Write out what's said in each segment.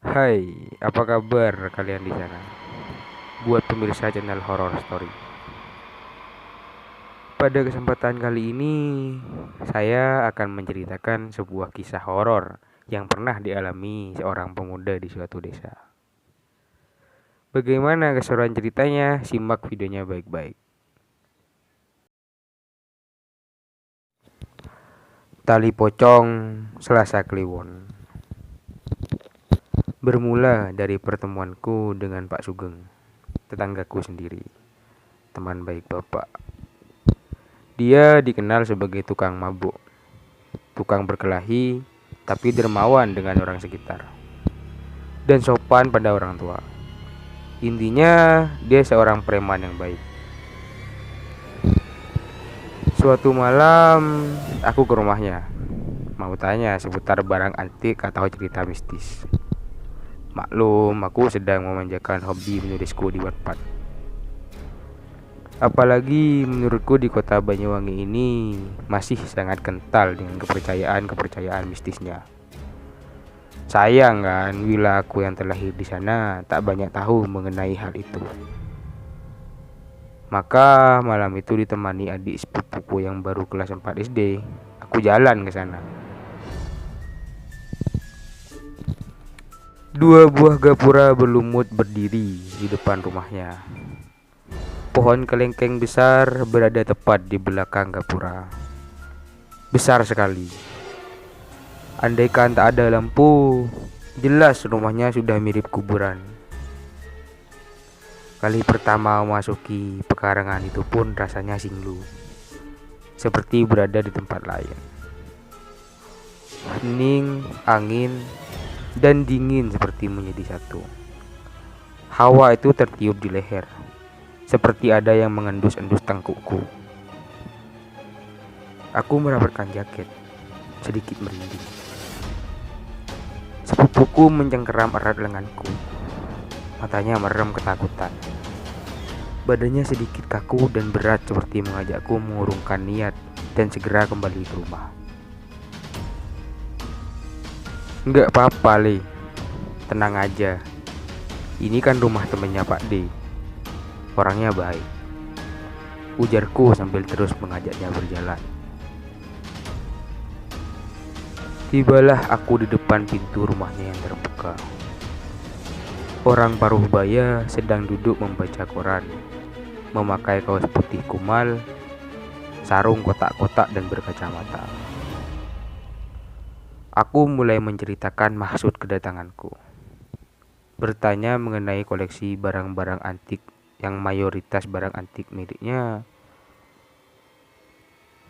Hai, apa kabar kalian di sana? Buat pemirsa channel Horror Story. Pada kesempatan kali ini, saya akan menceritakan sebuah kisah horor yang pernah dialami seorang pemuda di suatu desa. Bagaimana keseruan ceritanya? Simak videonya baik-baik. Tali pocong Selasa Kliwon. Bermula dari pertemuanku dengan Pak Sugeng, tetanggaku sendiri, teman baik bapak. Dia dikenal sebagai tukang mabuk, tukang berkelahi, tapi dermawan dengan orang sekitar, dan sopan pada orang tua. Intinya, dia seorang preman yang baik. Suatu malam, aku ke rumahnya, mau tanya seputar barang antik atau cerita mistis. Maklum, aku sedang memanjakan hobi menulisku di Wattpad. Apalagi menurutku di kota Banyuwangi ini masih sangat kental dengan kepercayaan-kepercayaan mistisnya. Sayang kan, bila aku yang terlahir di sana tak banyak tahu mengenai hal itu. Maka malam itu ditemani adik sepupuku yang baru kelas 4 SD, aku jalan ke sana. Dua buah gapura berlumut berdiri di depan rumahnya. Pohon kelengkeng besar berada tepat di belakang gapura. Besar sekali. Andaikan tak ada lampu, jelas rumahnya sudah mirip kuburan. Kali pertama memasuki pekarangan itu pun rasanya singlu, seperti berada di tempat lain. Hening, angin, dan dingin seperti menjadi satu. Hawa itu tertiup di leher, seperti ada yang mengendus-endus tengkukku. Aku merapatkan jaket, sedikit merinding. Sepupuku mencengkeram erat lenganku. Matanya merem ketakutan. Badannya sedikit kaku dan berat seperti mengajakku mengurungkan niat dan segera kembali ke rumah. Enggak apa-apa, Le. Tenang aja. Ini kan rumah temannya Pak D. Orangnya baik. Ujarku sambil terus mengajaknya berjalan. Tibalah aku di depan pintu rumahnya yang terbuka. Orang paruh baya sedang duduk membaca koran, memakai kaos putih kumal, sarung kotak-kotak dan berkacamata. Aku mulai menceritakan maksud kedatanganku. Bertanya mengenai koleksi barang-barang antik yang mayoritas barang antik miliknya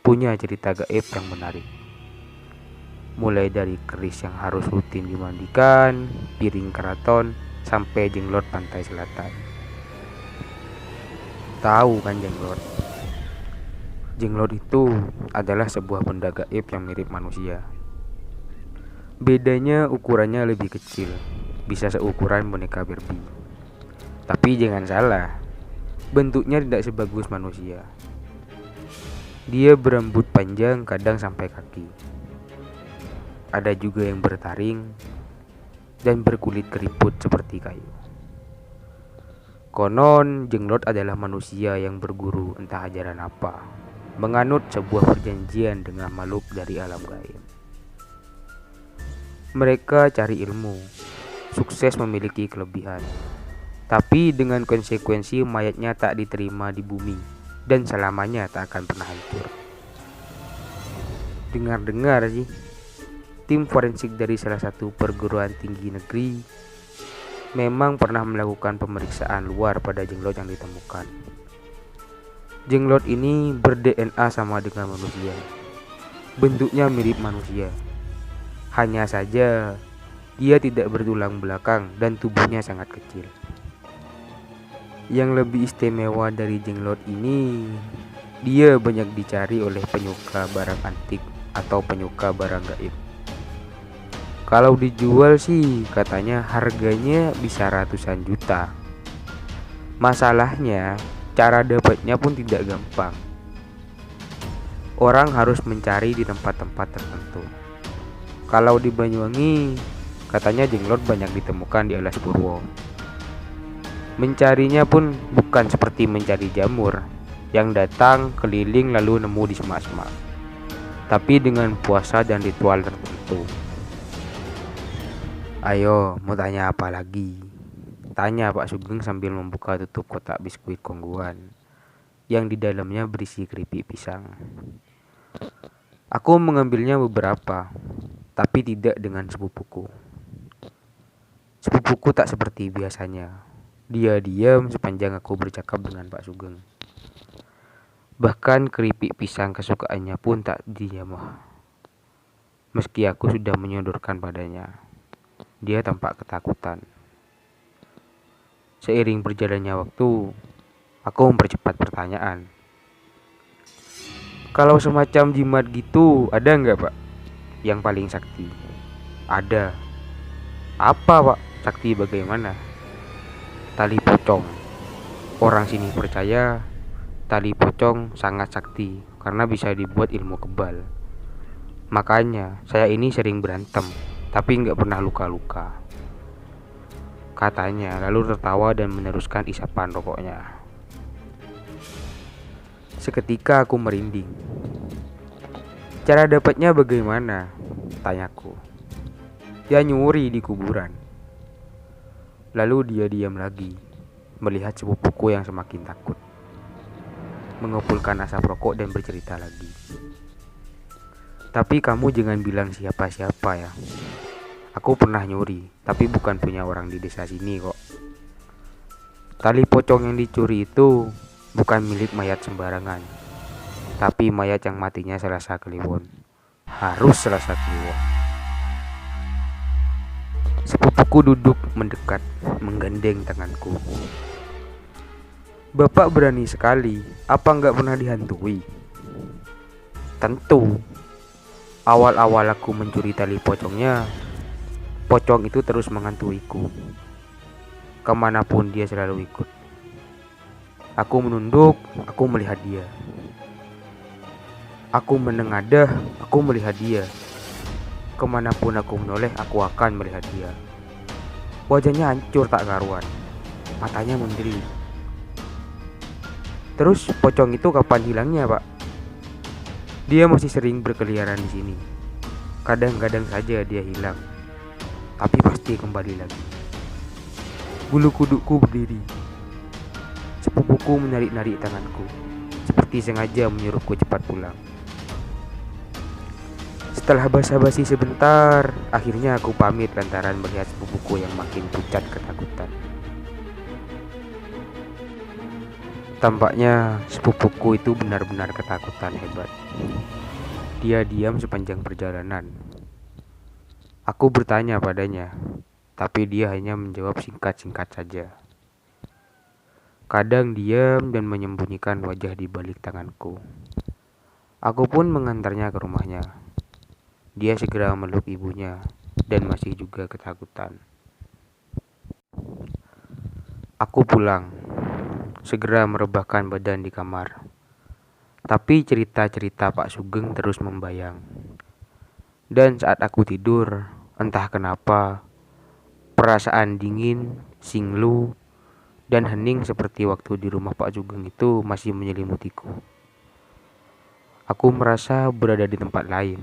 punya cerita gaib yang menarik. Mulai dari keris yang harus rutin dimandikan, piring keraton, sampai jenglot pantai selatan. Tahu kan jenglot? Jenglot itu adalah sebuah benda gaib yang mirip manusia. Bedanya ukurannya lebih kecil, bisa seukuran boneka Barbie. Tapi jangan salah, bentuknya tidak sebagus manusia. Dia berambut panjang kadang sampai kaki. Ada juga yang bertaring dan berkulit keriput seperti kayu. Konon jenglot adalah manusia yang berguru entah ajaran apa, menganut sebuah perjanjian dengan makhluk dari alam gaib. Mereka cari ilmu, sukses memiliki kelebihan, tapi dengan konsekuensi mayatnya tak diterima di bumi dan selamanya tak akan pernah hancur. Dengar-dengar sih, tim forensik dari salah satu perguruan tinggi negeri memang pernah melakukan pemeriksaan luar pada jenglot yang ditemukan. Jenglot ini ber-DNA sama dengan manusia. Bentuknya mirip manusia. Hanya saja dia tidak bertulang belakang dan tubuhnya sangat kecil. Yang lebih istimewa dari jenglot ini, dia banyak dicari oleh penyuka barang antik atau penyuka barang gaib. Kalau dijual sih katanya harganya bisa ratusan juta. Masalahnya cara dapatnya pun tidak gampang. Orang harus mencari di tempat-tempat tertentu. Kalau di Banyuwangi Katanya jenglot banyak ditemukan di alas Purwo. Mencarinya pun bukan seperti mencari jamur yang datang keliling lalu nemu di semak-semak, tapi dengan puasa dan ritual tertentu. Ayo, mau tanya apa lagi? Tanya Pak Sugeng sambil membuka tutup kotak biskuit kongguan yang di dalamnya berisi keripik pisang. Aku mengambilnya beberapa, tapi tidak dengan sepupuku. Sepupuku tak seperti biasanya. Dia diam sepanjang aku bercakap dengan Pak Sugeng. Bahkan keripik pisang kesukaannya pun tak dijamah. Meski aku sudah menyodorkan padanya, dia tampak ketakutan. Seiring berjalannya waktu, aku mempercepat pertanyaan. Kalau semacam jimat gitu, ada nggak Pak? Yang paling sakti? Ada. Apa Pak? Sakti bagaimana? Tali pocong. Orang sini percaya tali pocong sangat sakti karena bisa dibuat ilmu kebal. Makanya saya ini sering berantem, tapi nggak pernah luka-luka. Katanya lalu tertawa dan meneruskan isapan rokoknya. Seketika aku merinding. Cara dapatnya bagaimana? Tanyaku. Dia nyuri di kuburan. Lalu dia diam lagi, melihat sepupuku yang semakin takut, mengepulkan asap rokok dan bercerita lagi. Tapi kamu jangan bilang siapa-siapa ya. Aku pernah nyuri, tapi bukan punya orang di desa sini kok. Tali pocong yang dicuri itu bukan milik mayat sembarangan, tapi mayat yang matinya Selasa Kliwon. Harus Selasa Kliwon. Sepupuku duduk mendekat, menggandeng tanganku. Bapak berani sekali, apa nggak pernah dihantui? Tentu. Awal-awal aku mencuri tali pocongnya, pocong itu terus menghantuiku. Kemanapun dia selalu ikut. Aku menunduk, aku melihat dia. Aku menengadah, aku melihat dia. Kemanapun aku menoleh, aku akan melihat dia. Wajahnya hancur tak karuan, matanya membelit. Terus pocong itu kapan hilangnya, Pak? Dia masih sering berkeliaran di sini. Kadang-kadang saja dia hilang, tapi pasti kembali lagi. Bulu kudukku berdiri. Sepupuku menarik-narik tanganku, seperti sengaja menyuruhku cepat pulang. Setelah basa-basi sebentar, akhirnya aku pamit lantaran melihat sepupuku yang makin pucat ketakutan. Tampaknya sepupuku itu benar-benar ketakutan hebat. Dia diam sepanjang perjalanan. Aku bertanya padanya, tapi dia hanya menjawab singkat-singkat saja. Kadang diam dan menyembunyikan wajah di balik tanganku. Aku pun mengantarnya ke rumahnya. Dia segera meluk ibunya dan masih juga ketakutan. Aku pulang, segera merebahkan badan di kamar. Tapi cerita-cerita Pak Sugeng terus membayang. Dan saat aku tidur, entah kenapa, perasaan dingin, singlu, dan hening seperti waktu di rumah Pak Sugeng itu masih menyelimutiku. Aku merasa berada di tempat lain.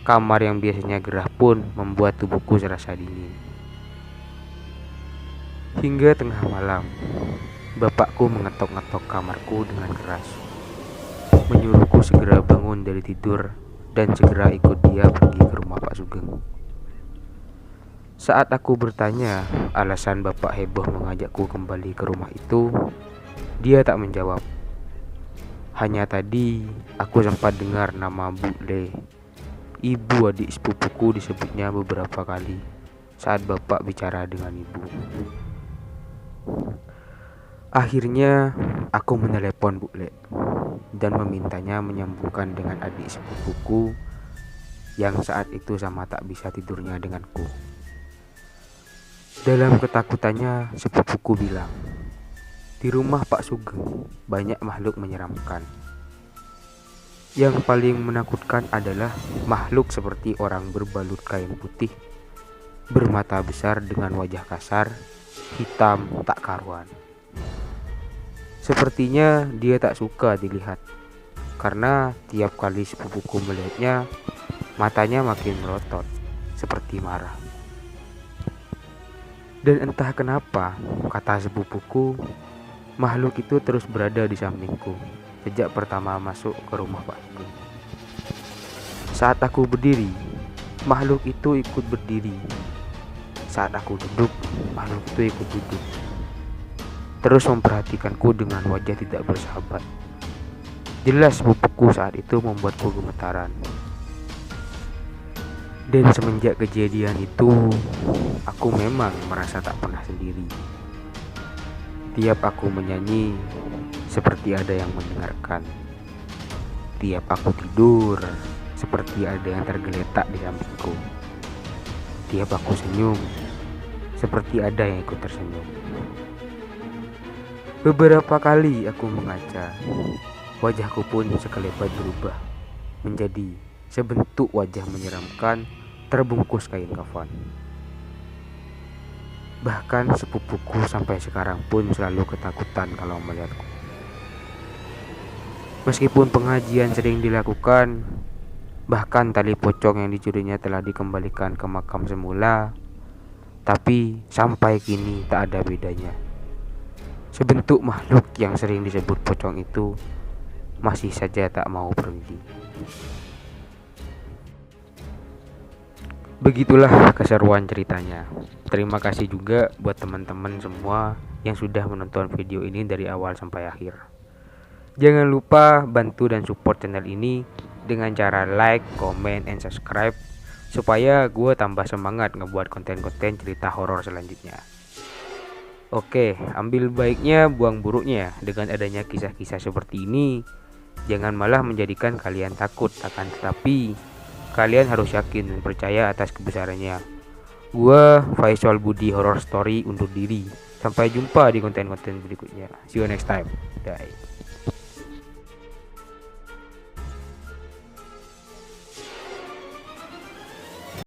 Kamar yang biasanya gerah pun membuat tubuhku serasa dingin. Hingga tengah malam, bapakku mengetok-ngetok kamarku dengan keras, menyuruhku segera bangun dari tidur dan segera ikut dia pergi ke rumah Pak Sugeng. Saat aku bertanya alasan bapak heboh mengajakku kembali ke rumah itu, dia tak menjawab. Hanya tadi aku sempat dengar nama Bu Le, ibu adik sepupuku, disebutnya beberapa kali saat bapak bicara dengan ibu. Akhirnya aku menelepon Bu Le dan memintanya menyambungkan dengan adik sepupuku yang saat itu sama tak bisa tidurnya denganku. Dalam ketakutannya, sepupuku bilang, di rumah Pak Sugeng banyak makhluk menyeramkan. Yang paling menakutkan adalah makhluk seperti orang berbalut kain putih bermata besar dengan wajah kasar, hitam tak karuan. Sepertinya dia tak suka dilihat, karena tiap kali sepupuku melihatnya, matanya makin melotot, seperti marah. Dan entah kenapa, kata sepupuku, makhluk itu terus berada di sampingku sejak pertama masuk ke rumah Pakku. Saat aku berdiri, makhluk itu ikut berdiri. Saat aku duduk, makhluk itu ikut duduk. Terus memperhatikanku dengan wajah tidak bersahabat. Jelas sepupuku saat itu membuatku gemetaran. Dan semenjak kejadian itu, aku memang merasa tak pernah sendiri. Tiap aku menyanyi, seperti ada yang mendengarkan. Tiap aku tidur, seperti ada yang tergeletak di sampingku. Tiap aku senyum, seperti ada yang ikut tersenyum. Beberapa kali aku mengaca, wajahku pun sekelebat berubah menjadi sebentuk wajah menyeramkan terbungkus kain kafan. Bahkan sepupuku sampai sekarang pun selalu ketakutan kalau melihatku. Meskipun pengajian sering dilakukan, bahkan tali pocong yang dicurinya telah dikembalikan ke makam semula, tapi sampai kini tak ada bedanya. Sebentuk makhluk yang sering disebut pocong itu masih saja tak mau pergi. Begitulah keseruan ceritanya. Terima kasih juga buat teman-teman semua yang sudah menonton video ini dari awal sampai akhir. Jangan lupa bantu dan support channel ini dengan cara like, comment, and subscribe supaya gue tambah semangat ngebuat konten-konten cerita horor selanjutnya. Oke, ambil baiknya, buang buruknya. Dengan adanya kisah-kisah seperti ini, jangan malah menjadikan kalian takut, akan tetapi kalian harus yakin dan percaya atas kebesarannya. Gue Faisal Budi Horror Story undur diri. Sampai jumpa di konten-konten berikutnya. See you next time. Bye.